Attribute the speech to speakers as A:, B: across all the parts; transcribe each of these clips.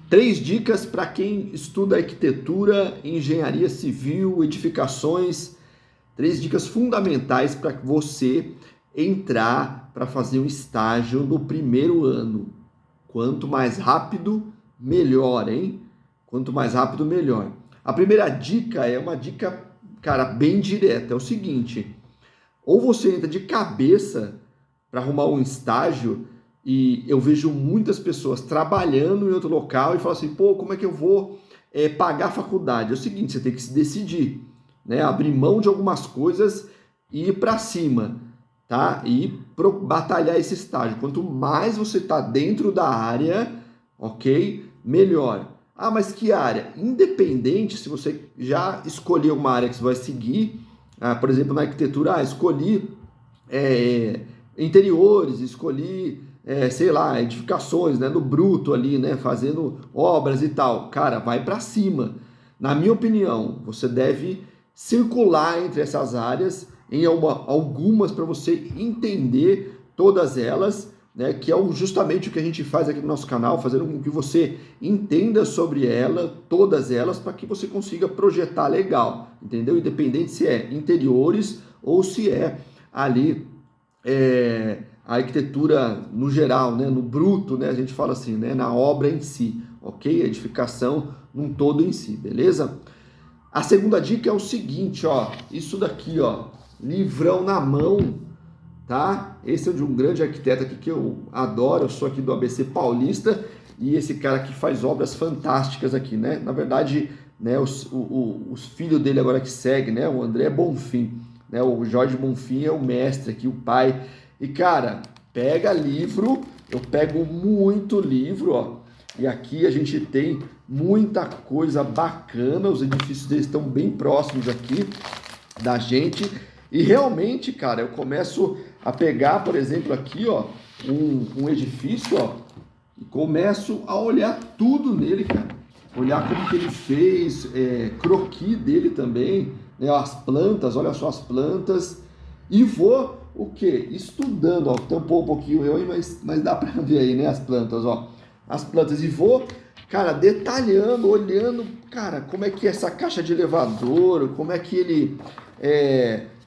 A: Três dicas para quem estuda arquitetura, engenharia civil, edificações. Três dicas fundamentais para você entrar para fazer um estágio no primeiro ano. Quanto mais rápido, melhor, hein? Quanto mais rápido, melhor. A primeira dica é uma dica, cara, bem direta. É o seguinte: ou você entra de cabeça para arrumar um estágio, e eu vejo muitas pessoas trabalhando em outro local e falam assim, pô, como é que eu vou pagar a faculdade? É o seguinte, você tem que se decidir, né? Abrir mão de algumas coisas e ir para cima, tá? E batalhar esse estágio. Quanto mais você está dentro da área, ok? Melhor. Ah, mas que área? Independente se você já escolheu uma área que você vai seguir, por exemplo, na arquitetura, escolhi interiores, escolhi, sei lá, edificações, né, no bruto ali, né, fazendo obras e tal. Cara, vai para cima. Na minha opinião, você deve circular entre essas áreas em algumas para você entender todas elas, né, que é justamente o que a gente faz aqui no nosso canal, fazendo com que você entenda sobre ela, todas elas, para que você consiga projetar legal, entendeu? Independente se é interiores ou se é ali a arquitetura no geral, né, no bruto, né, a gente fala assim, né, na obra em si, ok? A edificação num todo em si, beleza? A segunda dica é o seguinte, ó, isso daqui, ó, livrão na mão, tá? Esse é de um grande arquiteto aqui que eu adoro, eu sou aqui do ABC Paulista, e esse cara que faz obras fantásticas aqui, né? Na verdade, né, os filhos dele agora que segue, né, o André Bonfim, né, o Jorge Bonfim é o mestre aqui, o pai. E cara, pega livro, eu pego muito livro, ó. E aqui a gente tem muita coisa bacana, os edifícios deles estão bem próximos aqui da gente. E realmente, cara, eu começo a pegar, por exemplo, aqui, ó, um edifício, ó, e começo a olhar tudo nele, cara. Olhar como que ele fez, croquis dele também, né, as plantas, olha só as plantas, e vou, o quê? Estudando, ó, tampou um pouquinho eu aí, mas dá pra ver aí, né, as plantas, ó, as plantas, e vou, cara, detalhando, olhando, cara, como é que é essa caixa de elevador, como é que ele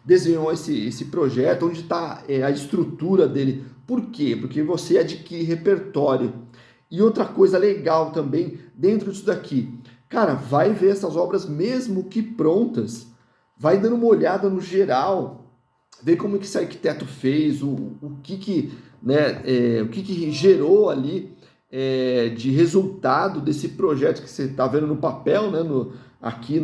A: desenhou esse projeto, onde está a estrutura dele. Por quê? Porque você adquire repertório. E outra coisa legal também dentro disso daqui, cara, vai ver essas obras mesmo que prontas, vai dando uma olhada no geral, ver como que esse arquiteto fez, o que né, o que gerou ali de resultado desse projeto que você está vendo no papel, né, aqui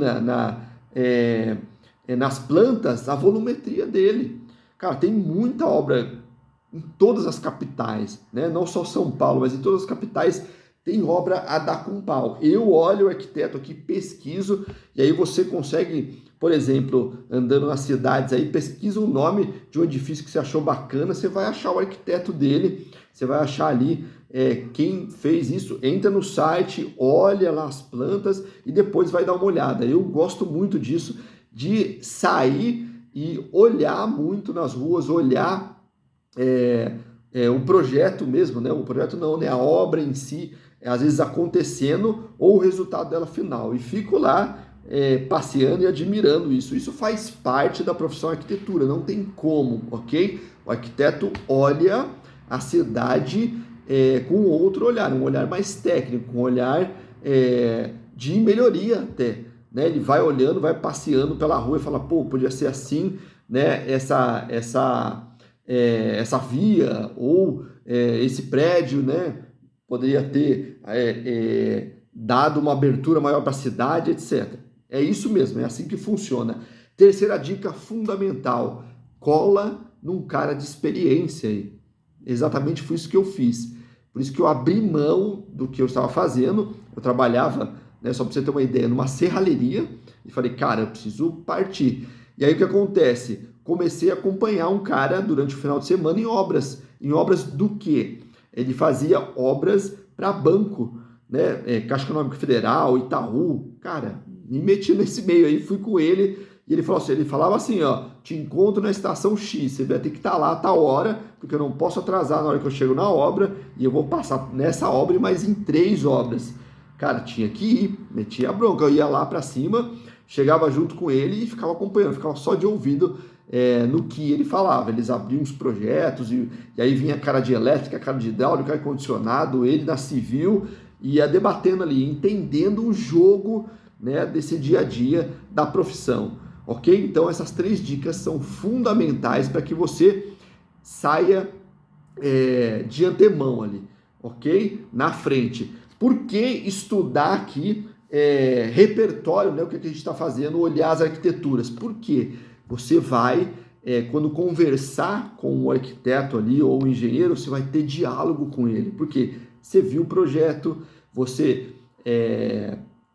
A: nas plantas, a volumetria dele. Cara, tem muita obra em todas as capitais, né? Não só São Paulo, mas em todas as capitais tem obra a dar com pau. Eu olho o arquiteto aqui, pesquiso, e aí você consegue, por exemplo, andando nas cidades aí, pesquisa o nome de um edifício que você achou bacana, você vai achar o arquiteto dele, você vai achar ali quem fez isso, entra no site, olha lá as plantas e depois vai dar uma olhada. Eu gosto muito disso, de sair e olhar muito nas ruas, olhar o projeto mesmo, né? O projeto não, né? A obra em si, às vezes acontecendo, ou o resultado dela final. E fico lá passeando e admirando isso. Isso faz parte da profissão arquitetura, não tem como, ok? O arquiteto olha a cidade com outro olhar, um olhar mais técnico, um olhar de melhoria até. Né? Ele vai olhando, vai passeando pela rua e fala, pô, podia ser assim, né? Essa via ou esse prédio, né, poderia ter dado uma abertura maior para a cidade, etc. É isso mesmo, é assim que funciona. Terceira dica fundamental, cola num cara de experiência aí. Exatamente foi isso que eu fiz. Por isso que eu abri mão do que eu estava fazendo. Eu trabalhava, né, só para você ter uma ideia, numa serralheria, e falei, cara, eu preciso partir. E aí o que acontece? Comecei a acompanhar um cara durante o final de semana em obras. Em obras do quê? Ele fazia obras para banco, né? Caixa Econômica Federal, Itaú. Cara, me meti nesse meio aí, fui com ele e ele falou assim, ele falava assim, ó, te encontro na estação X, você vai ter que estar lá a tal hora, porque eu não posso atrasar na hora que eu chego na obra e eu vou passar nessa obra e mais em 3 obras. Cara, tinha que ir, metia a bronca, eu ia lá para cima, chegava junto com ele e ficava acompanhando, ficava só de ouvido no que ele falava. Eles abriam os projetos e aí vinha cara de elétrica, cara de hidráulica, ar-condicionado, ele da civil, ia debatendo ali, entendendo o jogo, né, desse dia a dia da profissão, ok? Então essas 3 dicas são fundamentais para que você saia de antemão ali, ok? Na frente. Por que estudar aqui repertório, né? O que a gente está fazendo, olhar as arquiteturas? Por quê? Você vai, quando conversar com o arquiteto ali ou o engenheiro, você vai ter diálogo com ele. Por quê? Você viu o projeto, você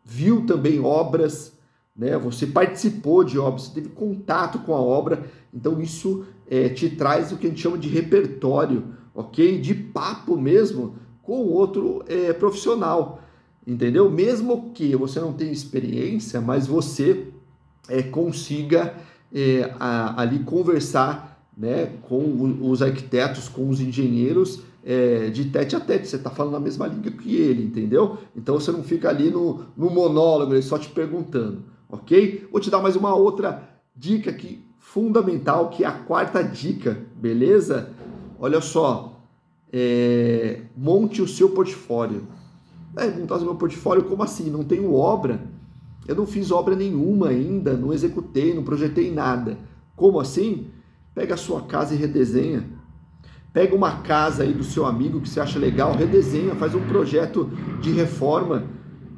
A: viu também obras, né? Você participou de obras, você teve contato com a obra, então isso te traz o que a gente chama de repertório, ok? De papo mesmo com outro profissional, entendeu? Mesmo que você não tenha experiência, mas você consiga ali conversar, né, com os arquitetos, com os engenheiros, de tete a tete, você está falando a mesma língua que ele, entendeu? Então você não fica ali no monólogo, ele só te perguntando, ok? Vou te dar mais uma outra dica aqui, fundamental, que é a 4ª dica, beleza? Olha só, monte o seu portfólio. Montar o meu portfólio, como assim? Não tenho obra? Eu não fiz obra nenhuma ainda, não executei, não projetei nada. Como assim? Pega a sua casa e redesenha. Pega uma casa aí do seu amigo que você acha legal, redesenha, faz um projeto de reforma,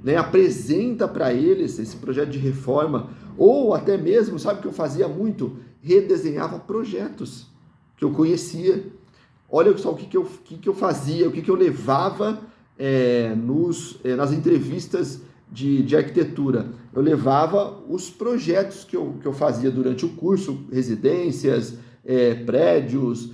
A: né? Apresenta para eles esse projeto de reforma. Ou até mesmo, sabe o que eu fazia muito? Redesenhava projetos que eu conhecia. Olha só o que eu fazia, o que eu levava nas entrevistas de arquitetura. Eu levava os projetos que eu fazia durante o curso, residências, prédios,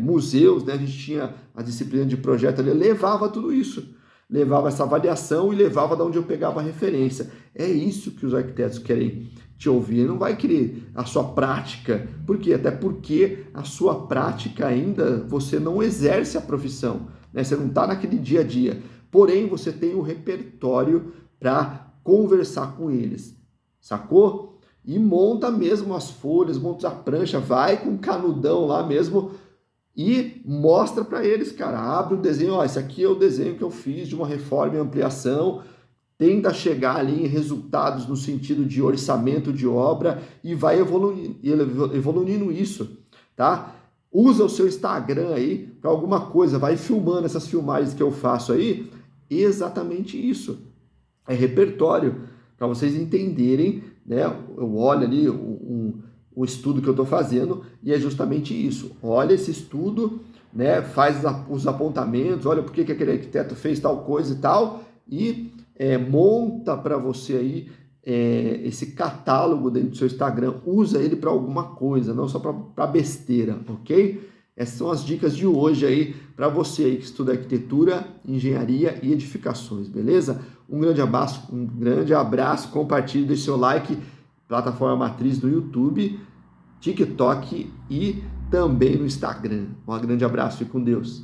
A: museus, né? A gente tinha a disciplina de projeto ali, eu levava tudo isso. Levava essa avaliação e levava de onde eu pegava a referência. É isso que os arquitetos querem te ouvir, não vai querer a sua prática. Por quê? Até porque a sua prática ainda, você não exerce a profissão, né? Você não está naquele dia a dia. Porém, você tem o repertório para conversar com eles, sacou? E monta mesmo as folhas, monta a prancha, vai com o canudão lá mesmo e mostra para eles, cara, abre o desenho, ó, esse aqui é o desenho que eu fiz de uma reforma e ampliação, tenta chegar ali em resultados no sentido de orçamento de obra e vai evoluindo isso, tá? Usa o seu Instagram aí para alguma coisa, vai filmando essas filmagens que eu faço aí, exatamente isso. É repertório, para vocês entenderem, né? Eu olho ali o estudo que eu estou fazendo e é justamente isso. Olha esse estudo, né? Faz os apontamentos, olha por que aquele arquiteto fez tal coisa e tal, e monta para você aí esse catálogo dentro do seu Instagram. Usa ele para alguma coisa, não só para besteira, ok? Essas são as dicas de hoje aí para você aí que estuda arquitetura, engenharia e edificações, beleza? Um grande abraço, compartilhe, deixe seu like, plataforma matriz no YouTube, TikTok e também no Instagram. Um grande abraço, fique com Deus.